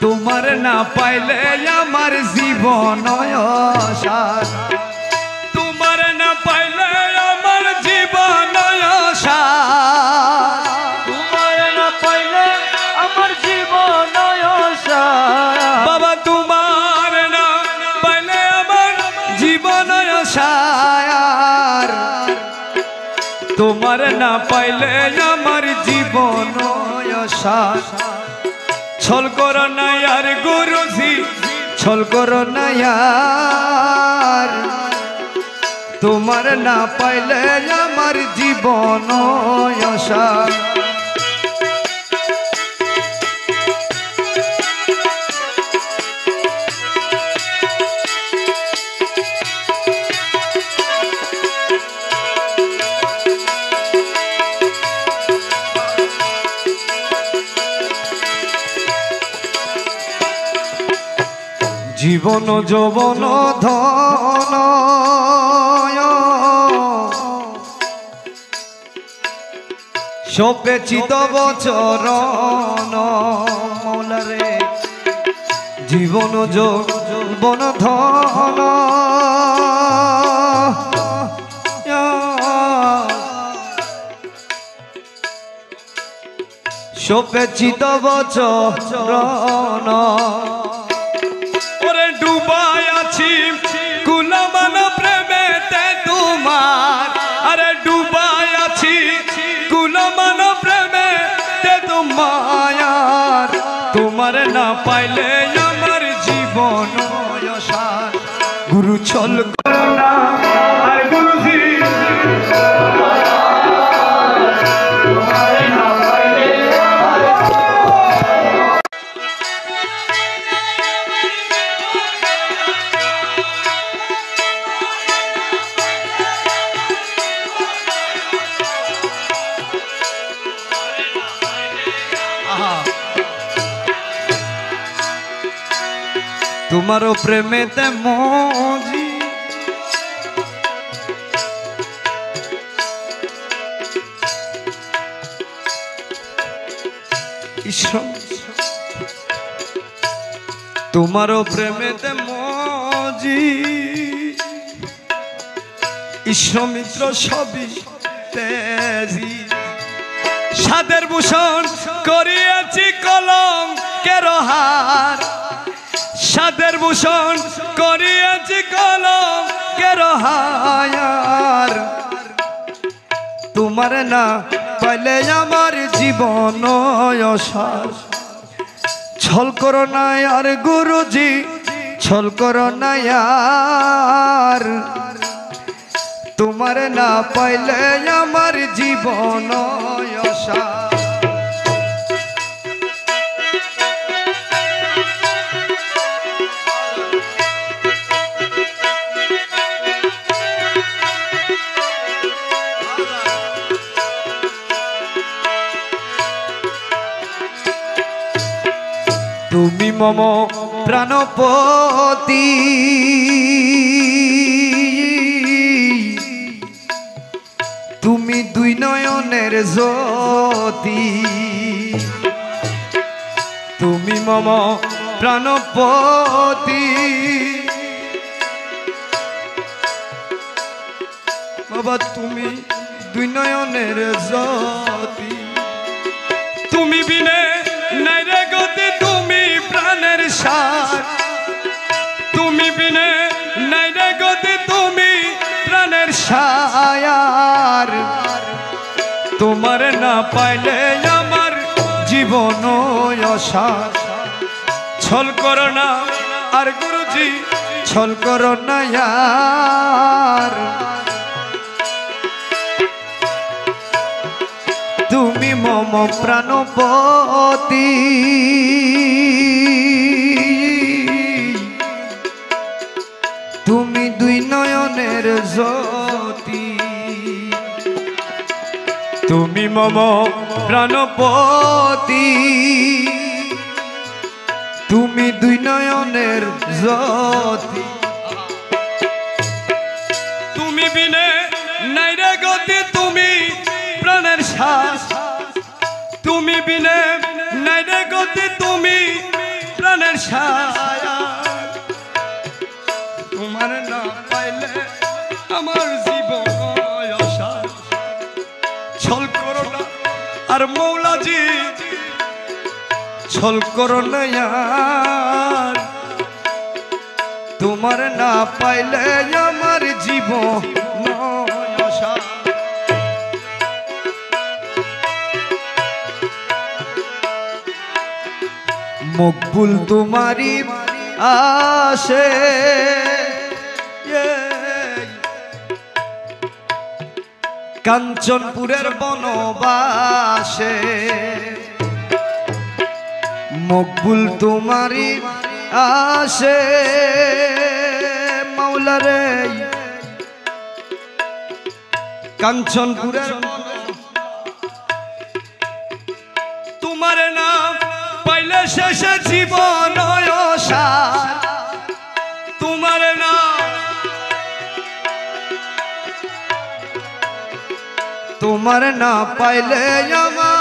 তোমার না পাইলে আমার জীবন অসার, তোমার না পাইলে আমার জীবন অসার, তোমার না পাইলে আমার জীবন অসার। বাবা তোমার না পাইলে আমার জীবন অসার, তোমার না পাইলে আমার জীবন অসার। ছল করো না আর গুরুজি, ছল করো না আর, তোমার না পাইলে আমার জীবন অসার। জীবন যৌবন ধন সপেছি তব চরণ মৌলারে, জীবন যৌবন ধন সপেছি তব চরণ। ডুবাই আছি কুলমান প্রেমেতে তোমার, আরে ডুবাই আছি কুলমান প্রেমেতে তোমার, তোমার না পাইলে আমার জীবন অসার। গুরু ছল করো না আর গুরুজি, তোমারও প্রেমেতে মজি, তোমারও প্রেমেতে মজি, ঈশ্বমিত্র সবই তেজি। সাদের ভূষণ করিয়াছি কলঙ্কের হার, সাদের ভূষণ করিয়াছি কলঙ্কের হার, তোমার না পাইলে আমার জীবন অসার। ছল করো না আর গুরুজি, ছল করো না আর, তোমার না পাইলে আমার জীবন অসার। তুমি মম প্রাণপতি, তুমি দুই নয়নের জ্যোতি, তুমি মম প্রাণপতি, বাবা তুমি দুই নয়নের জ্যোতি। তুমি বিনে নাই রে গতি, তুমি প্রাণের সার, তুমি বিনে নাই রে গতি, তুমি প্রাণের সার, তোমার না পাইলে আমার জীবন অসার। ছল করো না আর গুরুজি, ছল করো না আর, তুমি মম প্রাণপতি, তুমি দুই নয়নের জ্যোতি, তুমি মম প্রাণপতি, তুমি দুই নয়নের জ্যোতি। তুমি বিনে নাই রে গতি, তুমি প্রাণের শ্বাস, তুমি বিনে নাই রে গতি, তুমি প্রাণ ছায়া তোমার না পাইলে আমার জীবন অসার ছল করো না আর মৌলাজি ছল করো না আর তোমার না পাইলে আমার জীবন অসার মকবুল তোমারি আসে কাঞ্চনপুরের বনবাসে মকবুল তোমারি আসে মাওলারে কাঞ্চনপুরের তোমার নাম পাইলে শেষে জীবন অসার তোমার নাম তোমার না পাইলে আমার